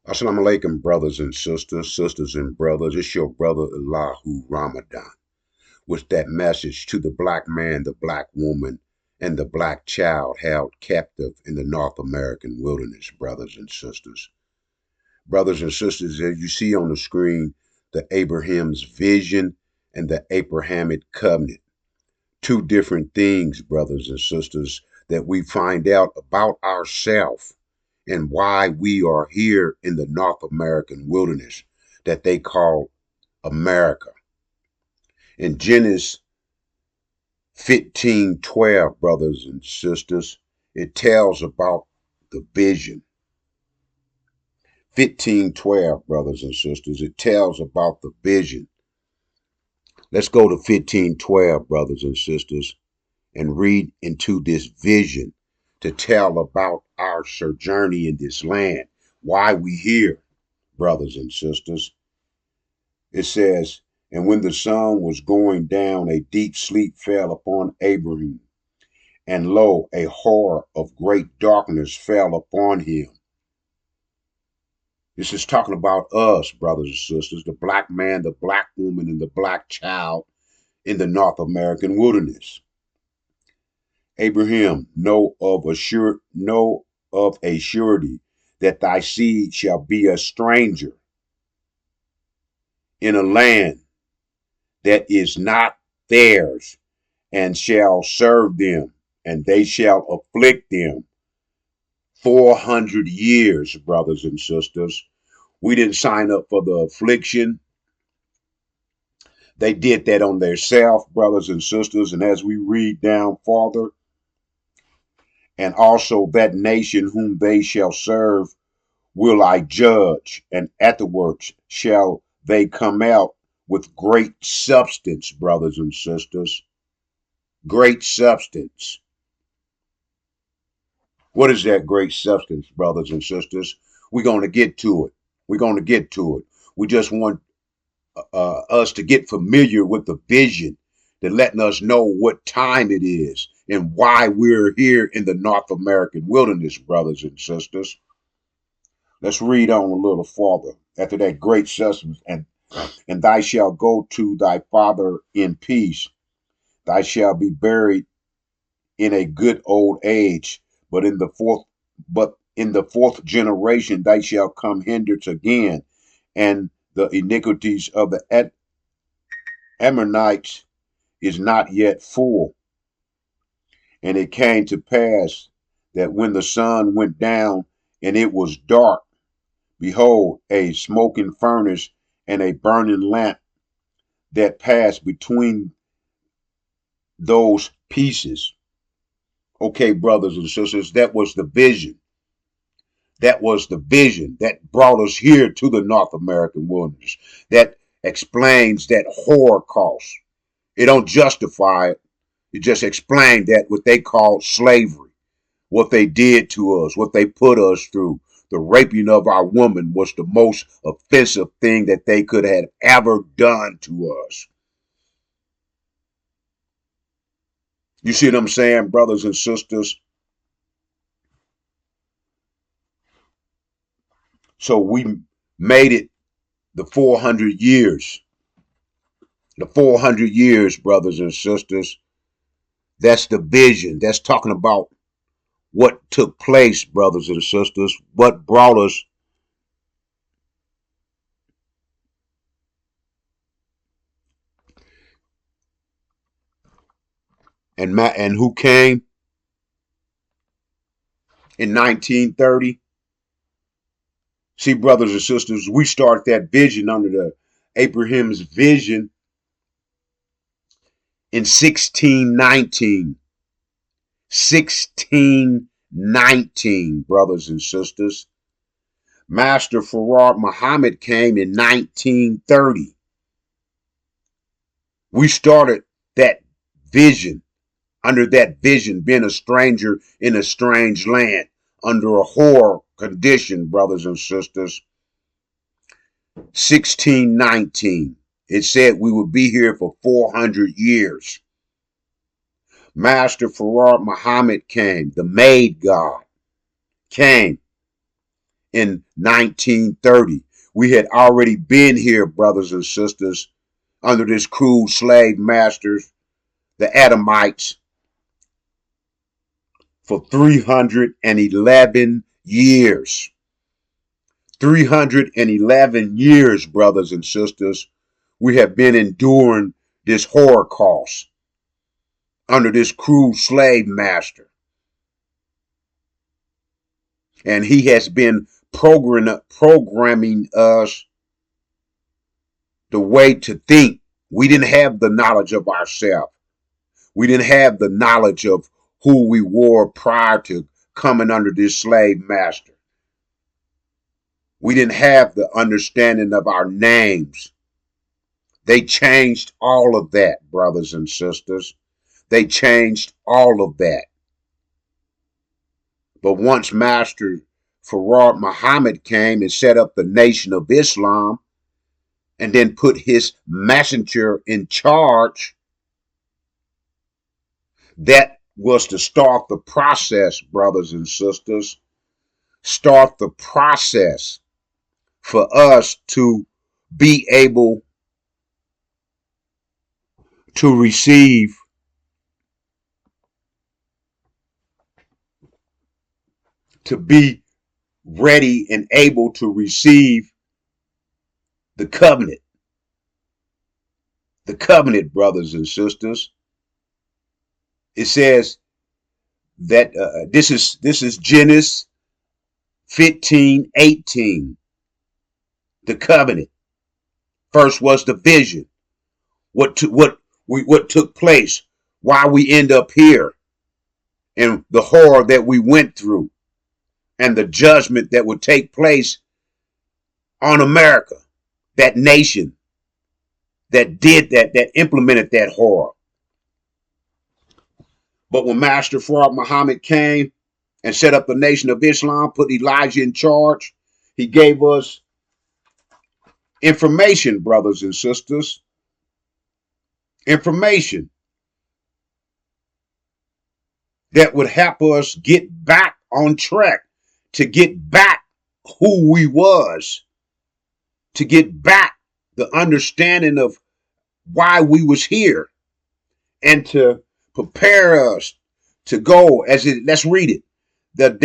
Assalamu alaikum, brothers and sisters, sisters and brothers. It's your brother Allahu Ramadan with that message to the black man, the black woman, and the black child held captive in the North American wilderness, brothers and sisters. Brothers and sisters, as you see on the screen, the Abraham's vision and the Abrahamic covenant. Two different things, brothers and sisters, that we find out about ourselves and why we are here in the North American wilderness that they call America. In Genesis 15:12, brothers and sisters, it tells about the vision. 15:12, brothers and sisters, it tells about the vision. Let's go to 15:12, brothers and sisters, and read into this vision to tell about our sojourning in this land, why we here, brothers and sisters. It says, and when the sun was going down, a deep sleep fell upon Abraham, and lo, a horror of great darkness fell upon him. This is talking about us, brothers and sisters, the black man, the black woman, and the black child in the North American wilderness. Abraham, know of a surety that thy seed shall be a stranger in a land that is not theirs, and shall serve them, and they shall afflict them 400 years, brothers and sisters. We didn't sign up for the affliction. They did that on their self, brothers and sisters. And as we read down farther, and also that nation whom they shall serve will I judge, and afterwards shall they come out with great substance, brothers and sisters. Great substance. What is that great substance, brothers and sisters? We're going to get to it. We're going to get to it. We just want us to get familiar with the vision, to letting us know what time it is and why we're here in the North American wilderness, brothers and sisters. Let's read on a little farther. After that great substance, and thou shalt go to thy father in peace. Thou shalt be buried in a good old age, but in the fourth generation they shall come hindrance again, and the iniquities of the Ammonites is not yet full. And it came to pass that when the sun went down and it was dark, behold, a smoking furnace and a burning lamp that passed between those pieces. Okay, brothers and sisters, that was the vision. That was the vision that brought us here to the North American wilderness. That explains that Holocaust. It don't justify it. It just explains that what they call slavery, what they did to us, what they put us through. The raping of our woman was the most offensive thing that they could have ever done to us. You see what I'm saying, brothers and sisters? So we made it the 400 years. The 400 years, brothers and sisters. That's the vision. That's talking about what took place, brothers and sisters. What brought us and who came in 1930. See, brothers and sisters, we start that vision under the Abraham's vision in 1619. 1619, brothers and sisters. Master Farrakhan Muhammad came in 1930. We started that vision, under that vision, being a stranger in a strange land, under a horror condition, brothers and sisters. 1619. It said we would be here for 400 years. Master Farrakhan Muhammad came, the made God, came in 1930. We had already been here, brothers and sisters, under this cruel slave masters, the Adamites, for 311 years. 311 years, brothers and sisters, we have been enduring this Holocaust under this cruel slave master. And he has been programming us the way to think. We didn't have the knowledge of ourselves. We didn't have the knowledge of who we were prior to coming under this slave master. We didn't have the understanding of our names. They changed all of that, brothers and sisters. They changed all of that. But once Master Farrakhan Muhammad came and set up the Nation of Islam and then put his messenger in charge, that was to start the process, brothers and sisters. Start the process for us to be able to receive to be ready and able to receive the covenant. The covenant, brothers and sisters. It says that this is Genesis 15:18. The covenant. First was the vision. What took place? Why we end up here, and the horror that we went through, and the judgment that would take place on America, that nation that did that implemented that horror. But when Master Farrakhan Muhammad came and set up the Nation of Islam, put Elijah in charge, he gave us information, brothers and sisters. Information that would help us get back on track, to get back who we was, to get back the understanding of why we was here, and to prepare us to go as it. Let's read it. That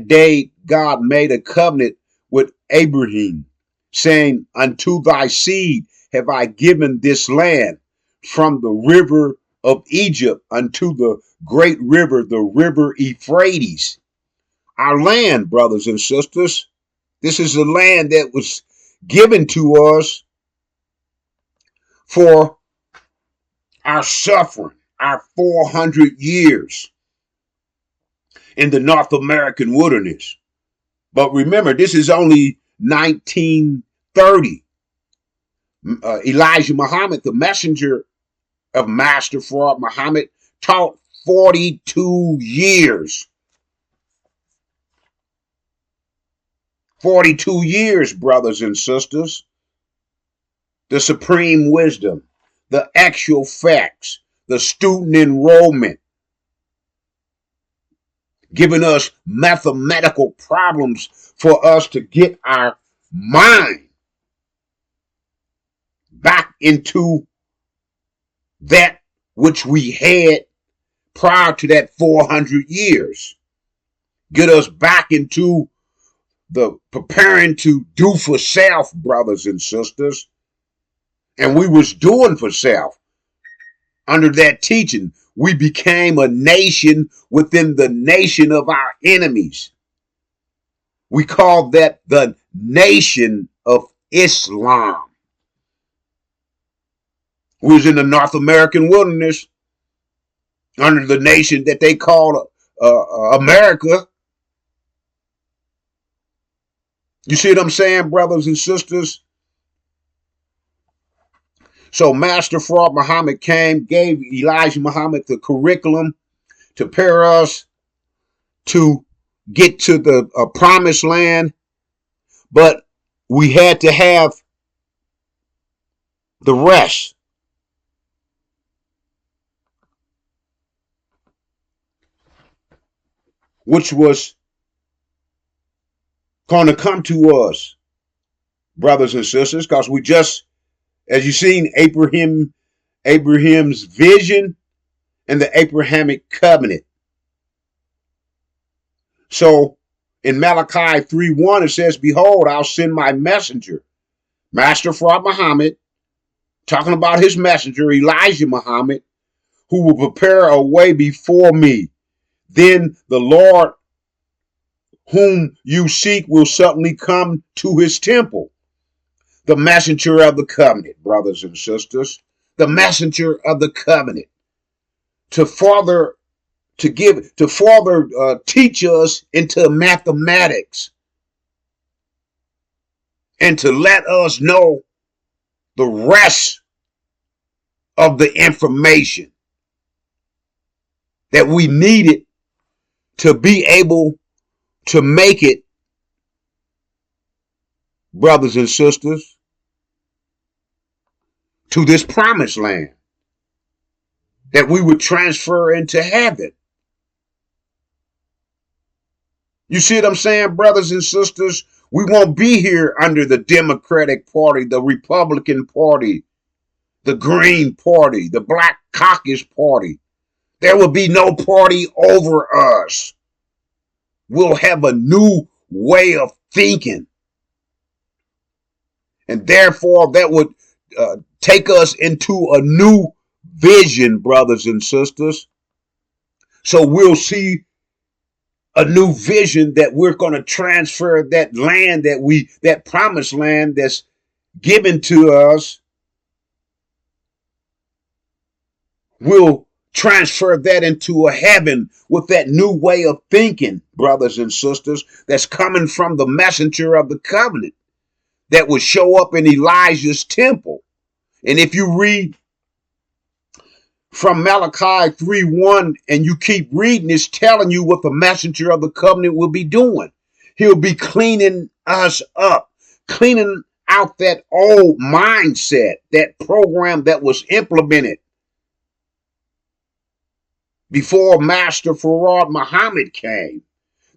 day God made a covenant with Abraham, saying, unto thy seed have I given this land, from the river of Egypt unto the great river, the river Euphrates. Our land, brothers and sisters. This is the land that was given to us for our suffering, our 400 years in the North American wilderness. But remember, this is only 1930. Elijah Muhammad, the messenger of Master Farrakhan Muhammad, taught 42 years. 42 years, brothers and sisters. The supreme wisdom, the actual facts, the student enrollment, giving us mathematical problems for us to get our mind back into that which we had prior to that 400 years. Get us back into the preparing to do for self, brothers and sisters. And we was doing for self. Under that teaching, we became a nation within the nation of our enemies. We called that the Nation of Islam. We was in the North American wilderness under the nation that they called America. You see what I'm saying, brothers and sisters? So Master Farrakhan Muhammad came, gave Elijah Muhammad the curriculum to prepare us to get to the promised land. But we had to have the rest. Which was going to come to us, brothers and sisters, because we just, as you've seen, Abraham's vision and the Abrahamic covenant. So in Malachi 3:1, it says, behold, I'll send my messenger, Master Farrakhan Muhammad, talking about his messenger, Elijah Muhammad, who will prepare a way before me. Then the Lord whom you seek will suddenly come to his temple. The messenger of the covenant, brothers and sisters, the messenger of the covenant, to further teach us into mathematics and to let us know the rest of the information that we needed to be able to make it, brothers and sisters, to this promised land that we would transfer into heaven. You see what I'm saying, brothers and sisters? We won't be here under the Democratic Party, the Republican Party, the Green Party, the Black Caucus Party. There will be no party over us. We'll have a new way of thinking. And therefore, that would take us into a new vision, brothers and sisters. So we'll see a new vision that we're going to transfer that land that promised land that's given to us. We'll transfer that into a heaven with that new way of thinking, brothers and sisters, that's coming from the messenger of the covenant that would show up in Elijah's temple. And if you read from Malachi 3:1 and you keep reading, it's telling you what the messenger of the covenant will be doing. He'll be cleaning us up, cleaning out that old mindset, that program that was implemented before Master Farrakhan Muhammad came,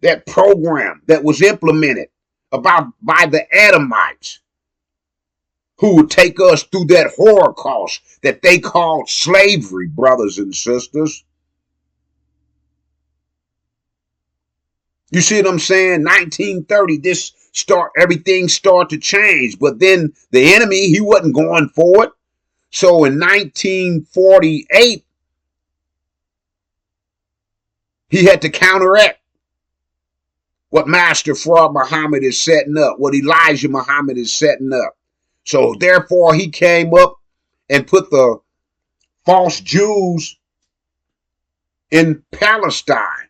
that program that was implemented by the Adamites, who would take us through that Holocaust that they called slavery, brothers and sisters. You see what I'm saying? 1930, everything started to change. But then the enemy, he wasn't going for it. So in 1948, he had to counteract what Master Farrakhan Muhammad is setting up, what Elijah Muhammad is setting up. So therefore, he came up and put the false Jews in Palestine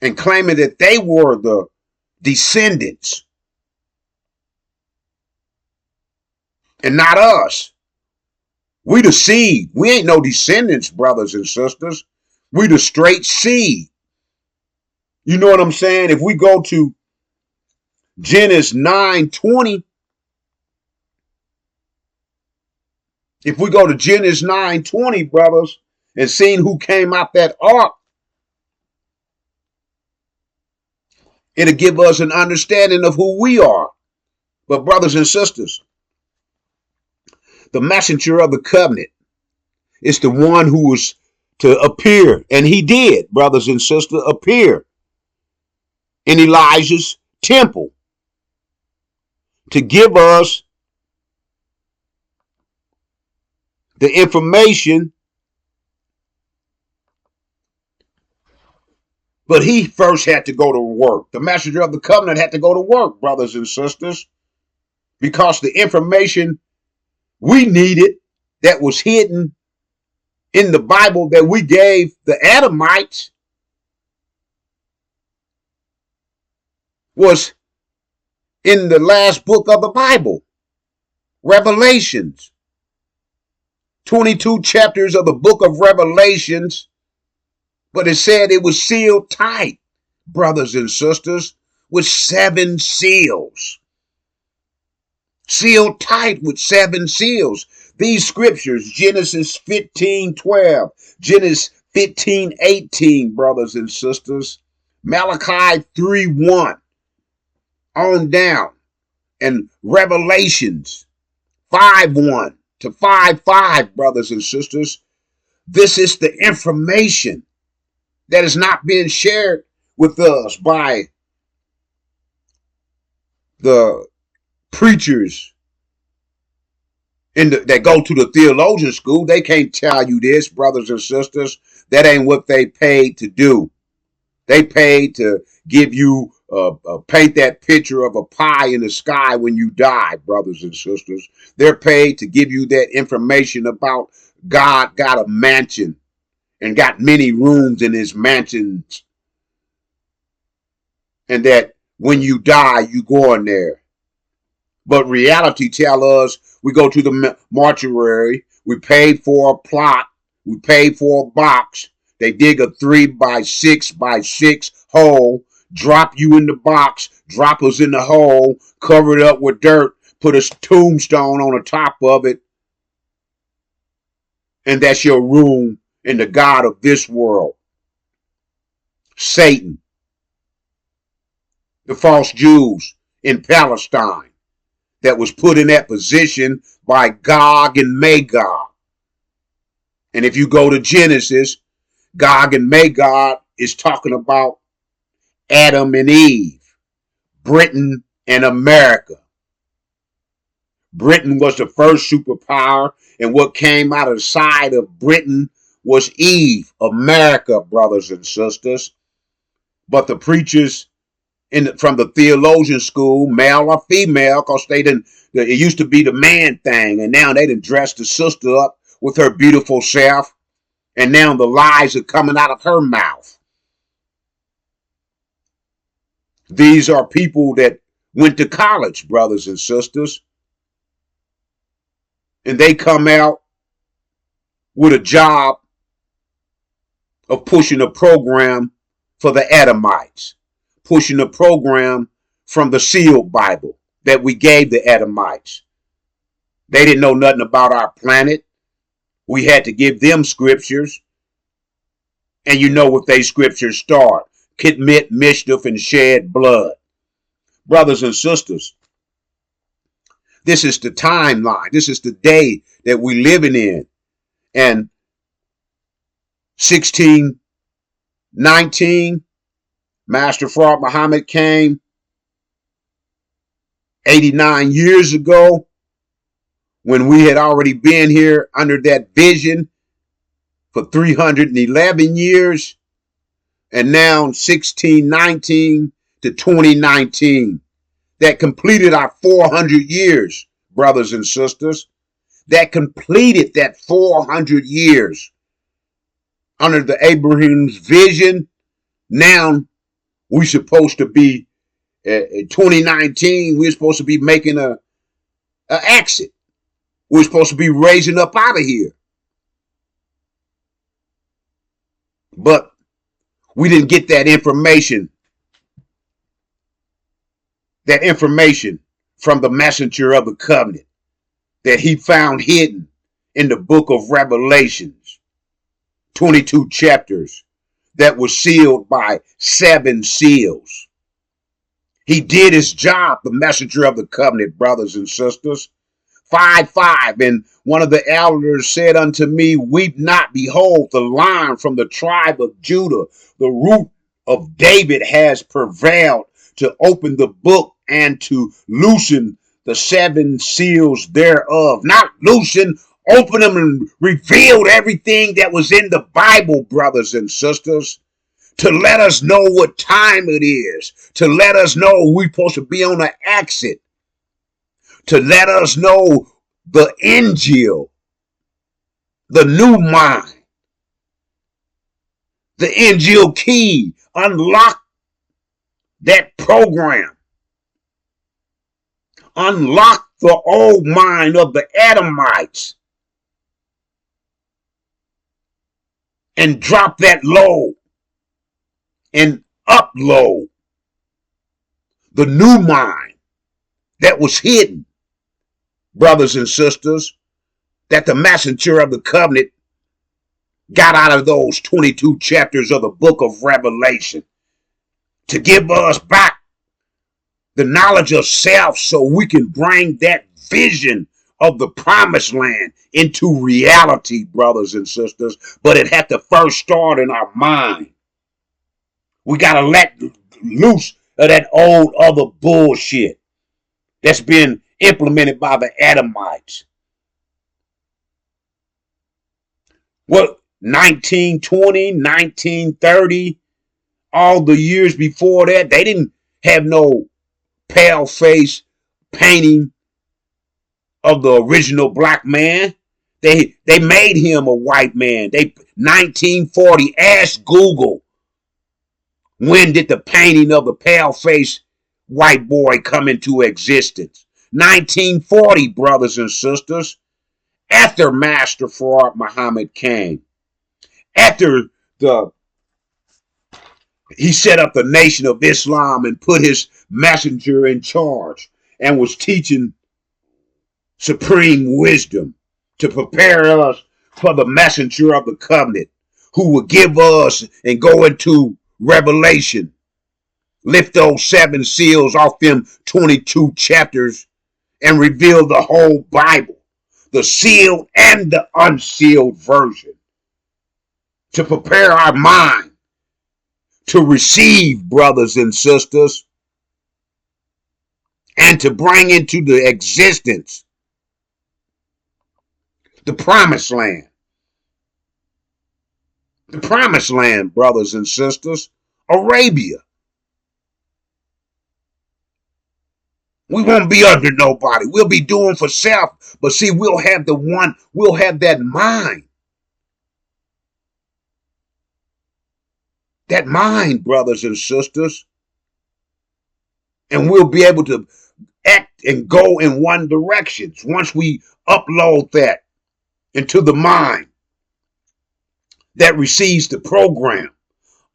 and claiming that they were the descendants and not us. We the seed. We ain't no descendants, brothers and sisters. We the straight seed. You know what I'm saying? If we go to Genesis 9:20, if we go to Genesis 9:20, brothers, and seeing who came out that ark, it'll give us an understanding of who we are. But brothers and sisters, the messenger of the covenant is the one who was to appear, and he did, brothers and sisters, appear in Elijah's temple to give us the information. But he first had to go to work. The messenger of the covenant had to go to work, brothers and sisters, because the information we needed that was hidden in the Bible that we gave the Adamites was in the last book of the Bible, Revelations. 22 chapters of the book of Revelations, but it said it was sealed tight, brothers and sisters, with 7 seals. Sealed tight with 7 seals. These scriptures, Genesis 15:12, Genesis 15:18, brothers and sisters, Malachi 3:1, on down. And Revelations 5:1 to 5:5, brothers and sisters. This is the information that is not being shared with us by the preachers that go to the theologian school. They can't tell you this, brothers and sisters. That ain't what they paid to do. They paid to give you paint that picture of a pie in the sky when you die, brothers and sisters. They're paid to give you that information about God got a mansion and got many rooms in his mansions, and that when you die, you go in there. But reality tell us we go to the mortuary, we pay for a plot, we pay for a box. They dig a 3x6x6 hole, drop you in the box, drop us in the hole, cover it up with dirt, put a tombstone on the top of it, and that's your room in the God of this world. Satan, the false Jews in Palestine that was put in that position by Gog and Magog. And if you go to Genesis, Gog and Magog is talking about Adam and Eve, Britain and America. Britain was the first superpower, and what came out of the side of Britain was Eve, America, brothers and sisters. But the preachers from the theologian school, male or female, because it used to be the man thing, and now they done dressed the sister up with her beautiful self, and now the lies are coming out of her mouth. These are people that went to college, brothers and sisters, and they come out with a job of pushing a program for the Edomites, pushing a program from the sealed Bible that we gave the Edomites. They didn't know nothing about our planet. We had to give them scriptures. And you know what they scriptures start: commit mischief and shed blood. Brothers and sisters, this is the timeline. This is the day that we're living in. And 1619, Master Farrakhan Muhammad came 89 years ago, when we had already been here under that vision for 311 years, and now 1619 to 2019, that completed our 400 years, brothers and sisters. That completed that 400 years under the Abraham's vision. Now we're supposed to be, in 2019, we're supposed to be making a exit. We're supposed to be raising up out of here. But we didn't get that information from the messenger of the covenant that he found hidden in the book of Revelations, 22 chapters that was sealed by 7 seals. He did his job, the messenger of the covenant, brothers and sisters. 5:5, and one of the elders said unto me, weep not, behold, the Lion from the tribe of Judah, the root of David, has prevailed to open the book and to loosen the 7 seals thereof. Not loosen, open them and revealed everything that was in the Bible, brothers and sisters, to let us know what time it is, to let us know we're supposed to be on the exit, to let us know the Injil, the new mind, the Injil key, unlock that program, unlock the old mind of the Edomites, and drop that low and upload the new mind that was hidden, brothers and sisters, that the messenger of the covenant got out of those 22 chapters of the book of Revelation to give us back the knowledge of self, so we can bring that vision of the promised land into reality, brothers and sisters. But it had to first start in our mind. We got to let loose of that old other bullshit that's been implemented by the Adamites. What, 1920, 1930, all the years before that, they didn't have no pale face painting of the original black man. They made him a white man. 1940, ask Google, when did the painting of the pale face white boy come into existence? 1940, brothers and sisters, after Master Farrakhan Muhammad came. After he set up the Nation of Islam and put his messenger in charge and was teaching supreme wisdom to prepare us for the messenger of the covenant, who will give us and go into Revelation, lift those 7 seals off them 22 chapters and reveal the whole Bible, the sealed and the unsealed version, to prepare our mind to receive, brothers and sisters, and to bring into the existence the promised land. The promised land, brothers and sisters, Arabia. We won't be under nobody. We'll be doing for self. But see, we'll have that mind. That mind, brothers and sisters. And we'll be able to act and go in one direction once we upload that into the mind that receives the program,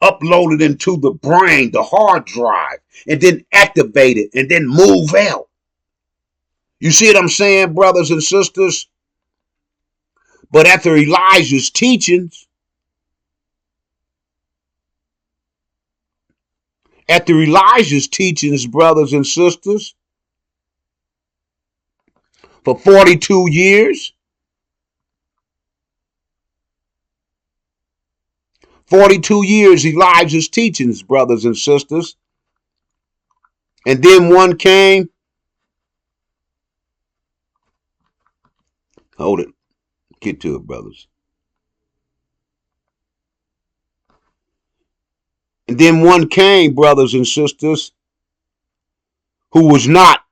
upload it into the brain, the hard drive, and then activate it and then move out. You see what I'm saying, brothers and sisters? But after Elijah's teachings, brothers and sisters, for 42 years, 42 years, Elijah's teachings, brothers and sisters. And then one came. Hold it. Get to it, brothers. And then one came, brothers and sisters, who was not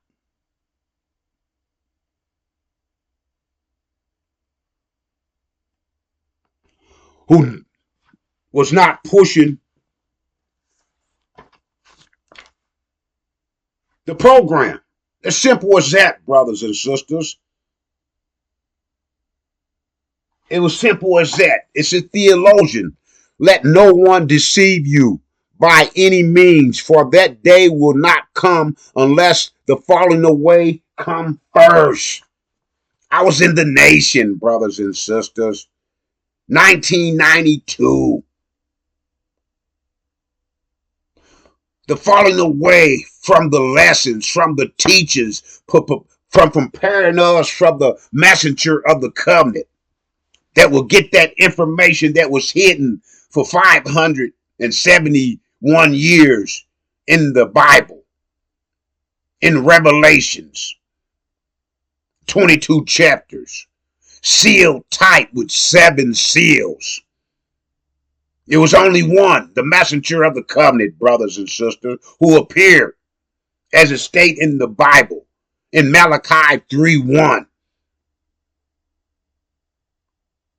pushing the program. As simple as that, brothers and sisters. It was simple as that. It's a theologian. Let no one deceive you by any means, for that day will not come unless the falling away come first. I was in the Nation, brothers and sisters. 1992. The falling away from the lessons, from the teachings, from preparing us from the messenger of the covenant that will get that information that was hidden for 571 years in the Bible, in Revelations, 22 chapters, sealed tight with 7 seals. It was only one, the messenger of the covenant, brothers and sisters, who appeared as it states in the Bible, in Malachi 3:1.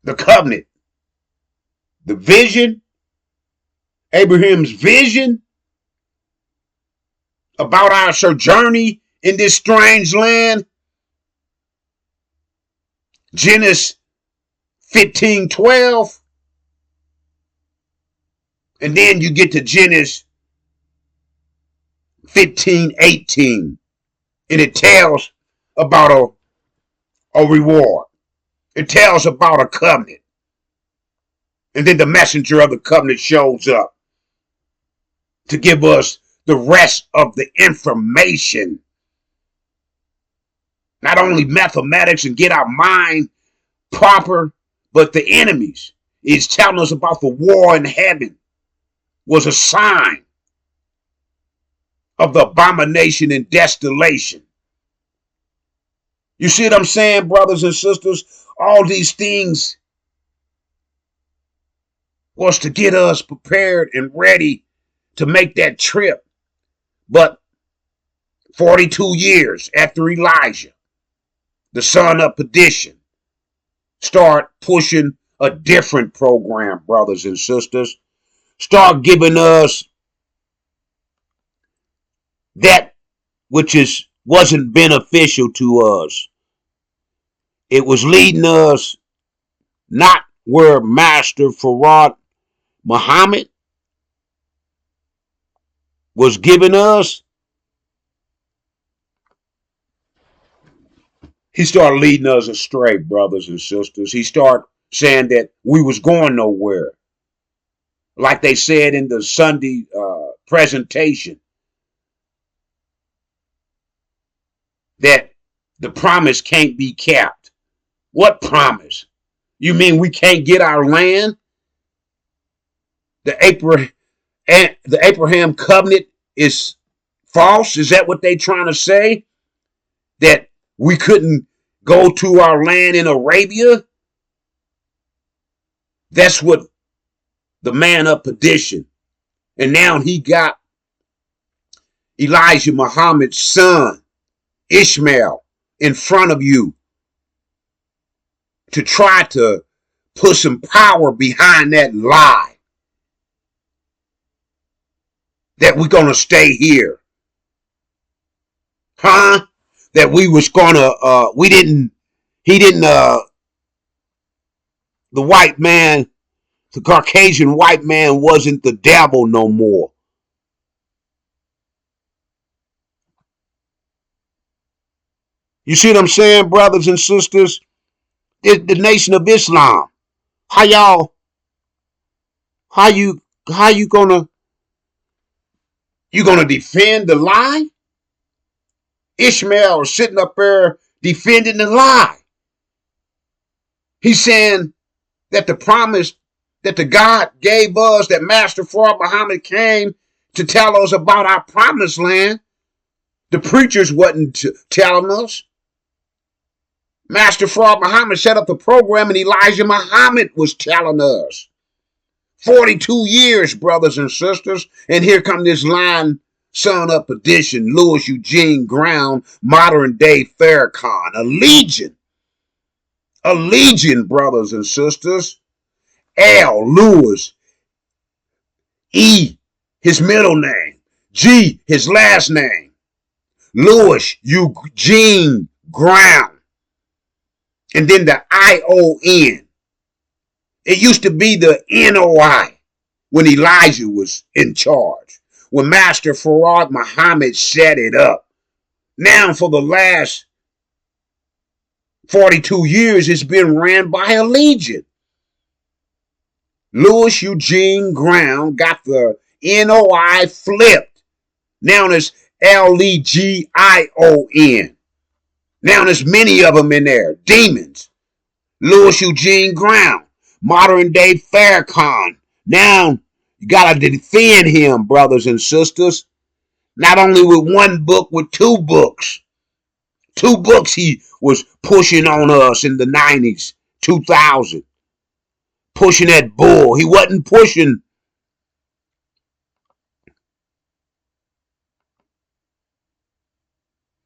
The covenant, the vision, Abraham's vision about our sojourning in this strange land. Genesis 15:12. And then you get to Genesis 15:18. And it tells about a reward. It tells about a covenant. And then the messenger of the covenant shows up to give us the rest of the information. Not only mathematics and get our mind proper, but the enemies is telling us about the war in heaven was a sign of the abomination and desolation. You see what I'm saying, brothers and sisters? All these things was to get us prepared and ready to make that trip. But 42 years after Elijah, the son of perdition, start pushing a different program, brothers and sisters. Start giving us that which wasn't beneficial to us. It was leading us not where Master Farad Muhammad was giving us. He started leading us astray, brothers and sisters. He started saying that we was going nowhere. Like they said in the Sunday presentation, that the promise can't be kept. What promise? You mean we can't get our land? The Abraham covenant is false? Is that what they trying to say? That we couldn't go to our land in Arabia? That's what the man of perdition. And now he got Elijah Muhammad's son, Ishmael, in front of you to try to put some power behind that lie that we're going to stay here. Huh? That we was going to, the white man, the Caucasian white man wasn't the devil no more. You see what I'm saying, brothers and sisters? The Nation of Islam. How you gonna defend the lie? Ishmael is sitting up there defending the lie. He's saying that the promise that the God gave us, that Master Farrakhan Muhammad came to tell us about our promised land, the preachers wasn't telling us. Master Farrakhan Muhammad set up the program and Elijah Muhammad was telling us. 42 years, brothers and sisters, and here come this line, son of perdition, Louis Eugene Ground, modern day Farrakhan, a legion, brothers and sisters. L, Lewis, E, his middle name, G, his last name, Louis Eugene Ground, and then the ION. It used to be the NOI when Elijah was in charge, when Master Farad Muhammad set it up. Now for the last 42 years, it's been ran by a legion. Louis Eugene Ground got the NOI flipped. Now there's LEGION. Now there's many of them in there. Demons. Louis Eugene Ground. Modern day Farrakhan. Now you got to defend him, brothers and sisters. Not only with one book, with two books. Two books he was pushing on us in the 90s, 2000. Pushing that bull. He wasn't pushing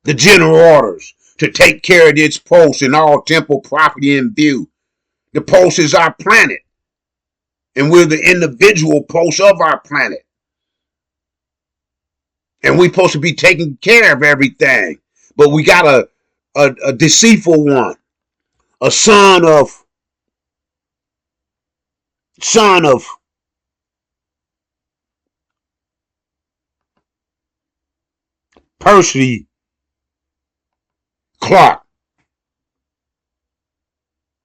the general orders to take care of its post and all temple property in view. The post is our planet, and we're the individual post of our planet. And we're supposed to be taking care of everything. But we got a deceitful one, a son of Percy Clark,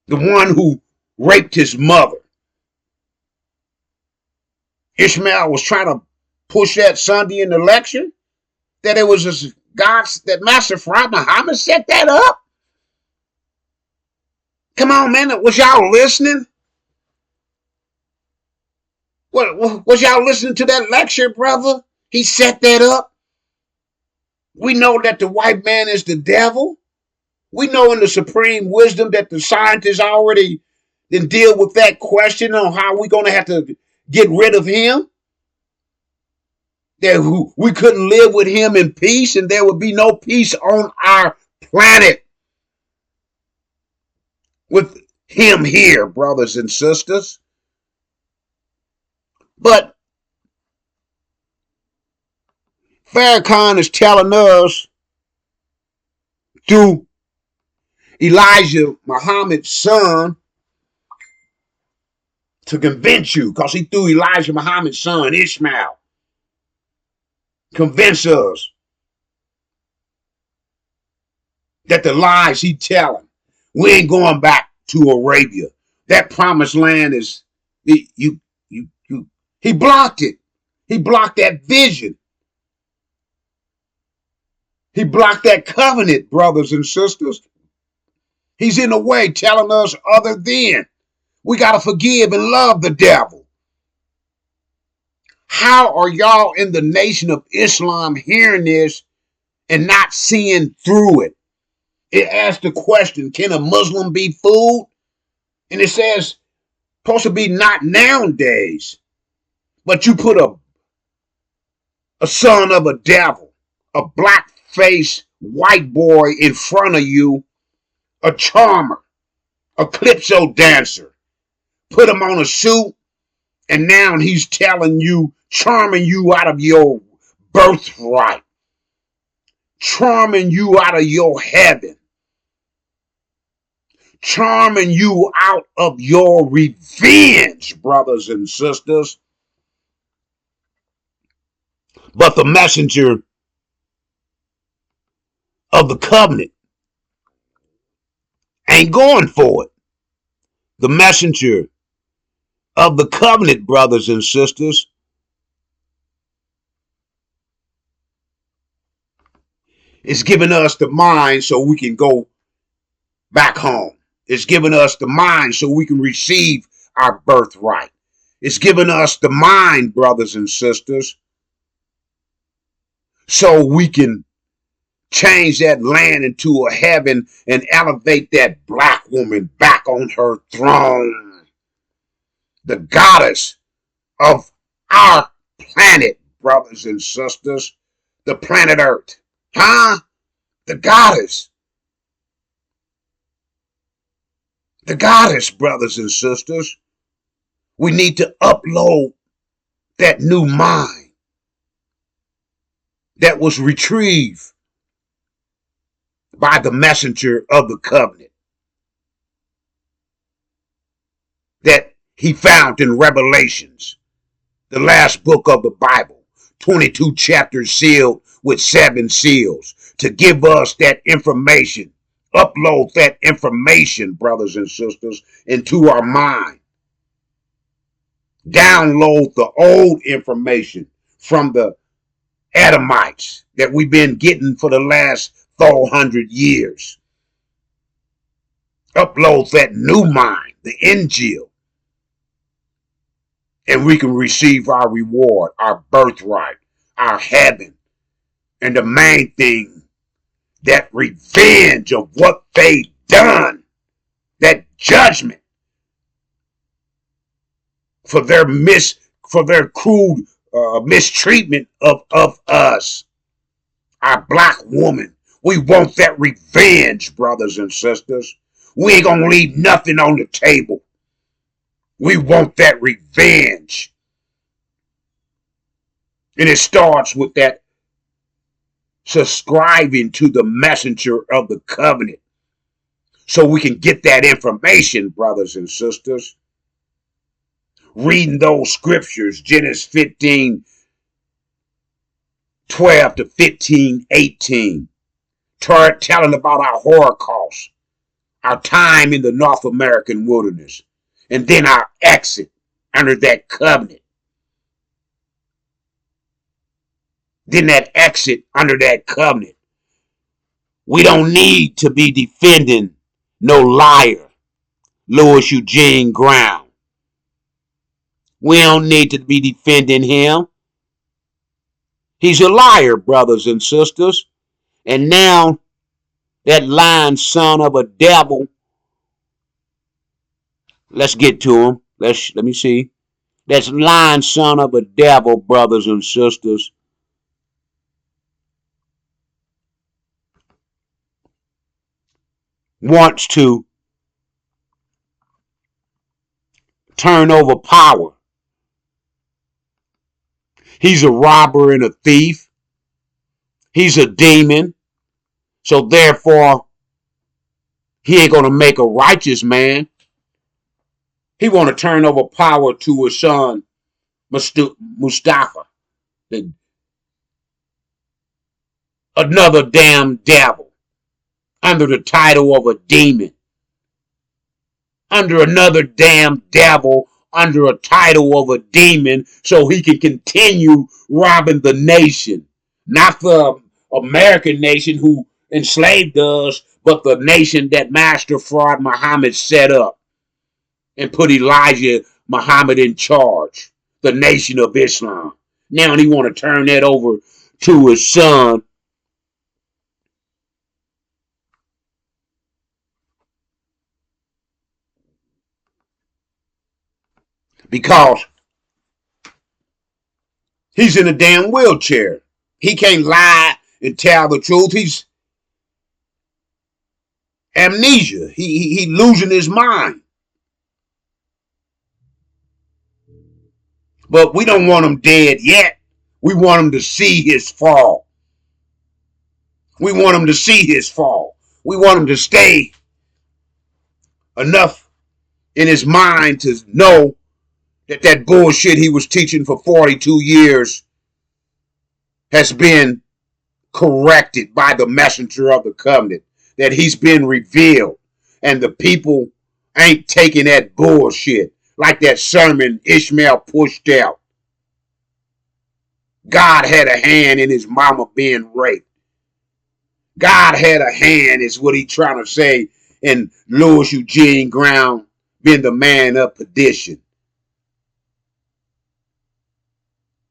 the one who raped his mother. Ishmael was trying to push that Sunday in the lecture? That it was just that Master Farrakhan Muhammad set that up? Come on, man. Was y'all listening? Was y'all listening to that lecture, brother? He set that up. We know that the white man is the devil. We know in the supreme wisdom that the scientists already then deal with that question on how we're going to have to get rid of him. That we couldn't live with him in peace, and there would be no peace on our planet with him here, brothers and sisters. But Farrakhan is telling us through Elijah Muhammad's son to convince you, because he threw Elijah Muhammad's son, Ishmael, convince us that the lies he telling, we ain't going back to Arabia. That promised land is, he blocked it. He blocked that vision. He blocked that covenant, brothers and sisters. He's in the way telling us other than we got to forgive and love the devil. How are y'all in the Nation of Islam hearing this and not seeing through it? It asks the question, can a Muslim be fooled? And it says, supposed to be not nowadays. But you put a son of a devil, a black-faced white boy in front of you, a charmer, a calypso dancer. Put him on a suit, and now he's telling you, charming you out of your birthright, charming you out of your heaven, charming you out of your revenge, brothers and sisters. But the messenger of the covenant ain't going for it. The messenger of the covenant, brothers and sisters, is giving us the mind so we can go back home. It's giving us the mind so we can receive our birthright. It's giving us the mind, brothers and sisters, so we can change that land into a heaven and elevate that black woman back on her throne. The goddess of our planet, brothers and sisters, the planet Earth. Huh? The goddess. The goddess, brothers and sisters. We need to upload that new mind that was retrieved by the messenger of the covenant that he found in Revelations, the last book of the Bible, 22 chapters sealed with 7 seals, to give us that information, upload that information, brothers and sisters, into our mind. Download the old information from the Adamites that we've been getting for the last 400 years. Upload that new mind, the Injil, and we can receive our reward, our birthright, our heaven, and the main thing, that revenge of what they done, that judgment for their crude mistreatment of us, our black woman. We want that revenge, brothers and sisters. We ain't gonna leave nothing on the table. We want that revenge. And it starts with that subscribing to the messenger of the covenant so we can get that information, brothers and sisters. Reading those scriptures, Genesis 15, 12 to 15, 18. Telling about our Holocaust, our time in the North American wilderness, and then our exit under that covenant. than that exit under that covenant. We don't need to be defending no liar, Louis Eugene Brown. We don't need to be defending him. He's a liar, brothers and sisters. And now that lying son of a devil, let's get to him. Let me see. That lying son of a devil, brothers and sisters, wants to turn over power. He's a robber and a thief. He's a demon. So therefore, he ain't going to make a righteous man. He want to turn over power to his son, Mustafa, another damn devil, under the title of a demon, under another damn devil, under a title of a demon, so he can continue robbing the nation. Not the American nation who enslaved us, but the nation that Master Fraud Muhammad set up and put Elijah Muhammad in charge, the nation of Islam. Now he want to turn that over to his son. Because he's in a damn wheelchair. He can't lie and tell the truth. He's amnesia. He losing his mind. But we don't want him dead yet. We want him to see his fall. We want him to see his fall. We want him to stay enough in his mind to know that that bullshit he was teaching for 42 years has been corrected by the messenger of the covenant, that he's been revealed, and the people ain't taking that bullshit like that sermon Ishmael pushed out. God had a hand in his mama being raped. God had a hand is what he trying to say in Louis Eugene Brown being the man of perdition.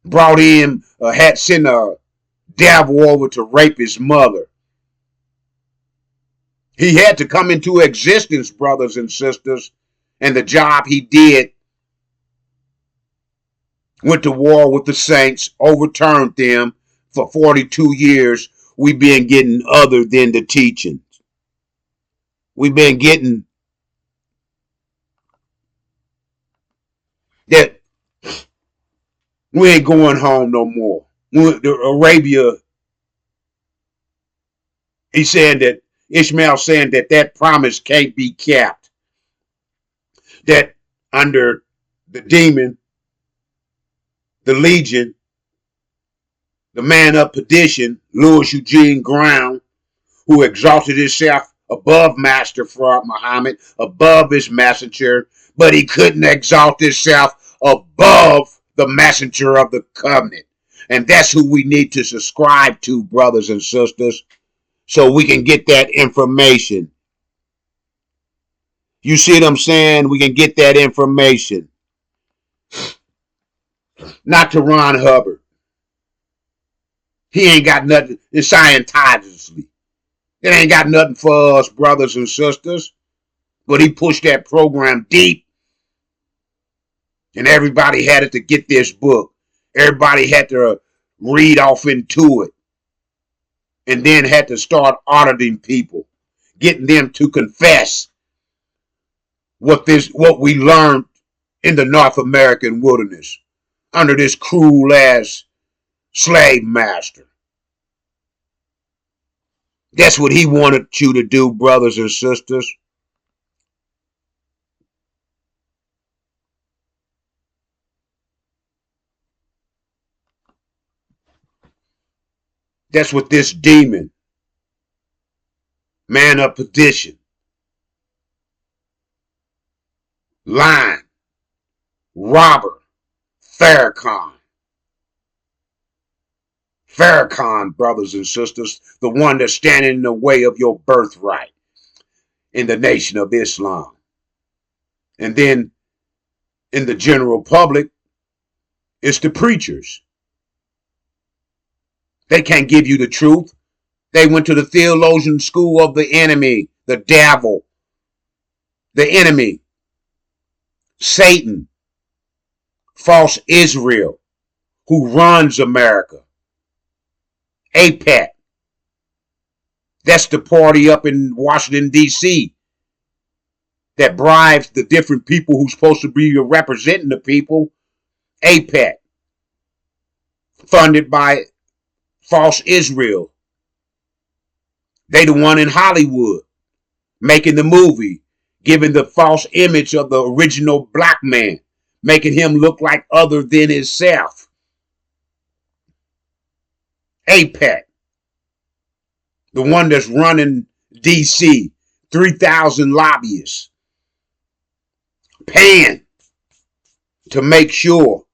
Brought him, had sent a devil over to rape his mother. He had to come into existence, brothers and sisters, and the job he did, went to war with the saints, overturned them. For 42 years, we've been getting other than the teachings. We've been getting that we ain't going home no more. Arabia, he's saying that, Ishmael saying that that promise can't be kept. That under the demon, the legion, the man of perdition, Louis Eugene Brown, who exalted himself above Master Fraud Muhammad, above his messenger, but he couldn't exalt himself above the messenger of the covenant. And that's who we need to subscribe to, brothers and sisters, so we can get that information. You see what I'm saying? We can get that information. Not to Ron Hubbard. He ain't got nothing in Scientology. It ain't got nothing for us, brothers and sisters. But he pushed that program deep. And everybody had it to get this book. Everybody had to read off into it. And then had to start auditing people. Getting them to confess what we learned in the North American wilderness. Under this cruel ass slave master. That's what he wanted you to do, brothers and sisters. That's what this demon, man of perdition, lying, robber, Farrakhan, Farrakhan, brothers and sisters, the one that's standing in the way of your birthright in the Nation of Islam. And then in the general public, it's the preachers. They can't give you the truth. They went to the theologian school of the enemy, the devil, the enemy, Satan, false Israel, who runs America. APEC. That's the party up in Washington, D.C. that bribes the different people who's supposed to be representing the people. APEC. Funded by false Israel. They the one in Hollywood making the movie, giving the false image of the original black man, making him look like other than himself. APEC. The one that's running D.C., 3,000 lobbyists, paying to make sure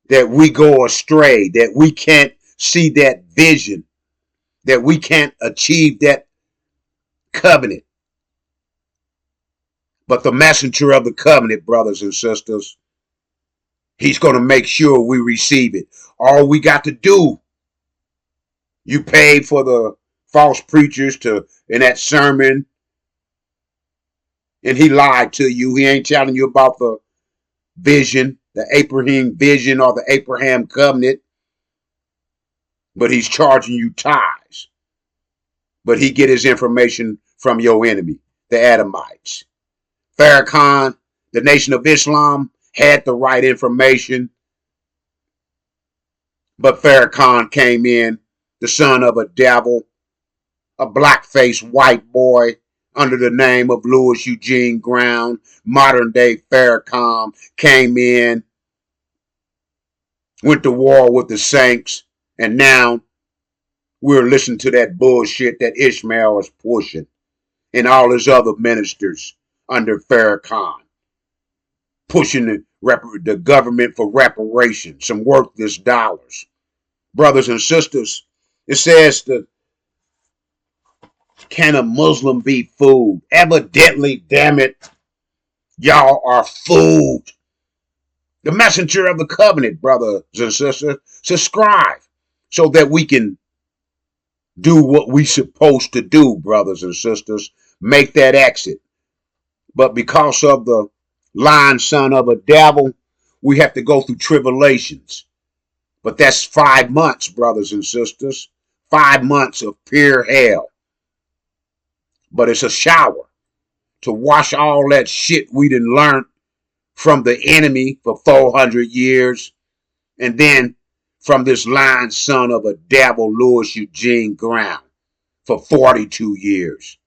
that we go astray, that we can't see that vision, that we can't achieve that covenant. But the messenger of the covenant, brothers and sisters, he's going to make sure we receive it. All we got to do, you paid for the false preachers in that sermon, and he lied to you. He ain't telling you about the vision, the Abraham vision or the Abraham covenant, but he's charging you tithes. But he get his information from your enemy, the Adamites. Farrakhan, the Nation of Islam, had the right information, but Farrakhan came in, the son of a devil, a black-faced white boy under the name of Louis Eugene Brown, modern-day Farrakhan, came in, went to war with the Saints, and now we're listening to that bullshit that Ishmael is pushing and all his other ministers under Farrakhan, pushing the government for reparations, some worthless dollars. Brothers and sisters, it says that, can a Muslim be fooled? Evidently, damn it, y'all are fooled. The messenger of the covenant, brothers and sisters, subscribe so that we can do what we supposed to do, brothers and sisters. Make that exit. But because of the lying son of a devil, we have to go through tribulations. But that's 5 months, brothers and sisters. 5 months of pure hell. But it's a shower to wash all that shit we done learned from the enemy for 400 years. And then from this lying son of a devil, Louis Eugene Brown, for 42 years.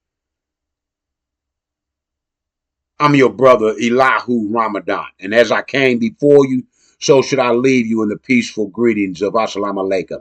I'm your brother, Elihu Ramadan. And as I came before you, so should I leave you in the peaceful greetings of Assalamu Alaikum.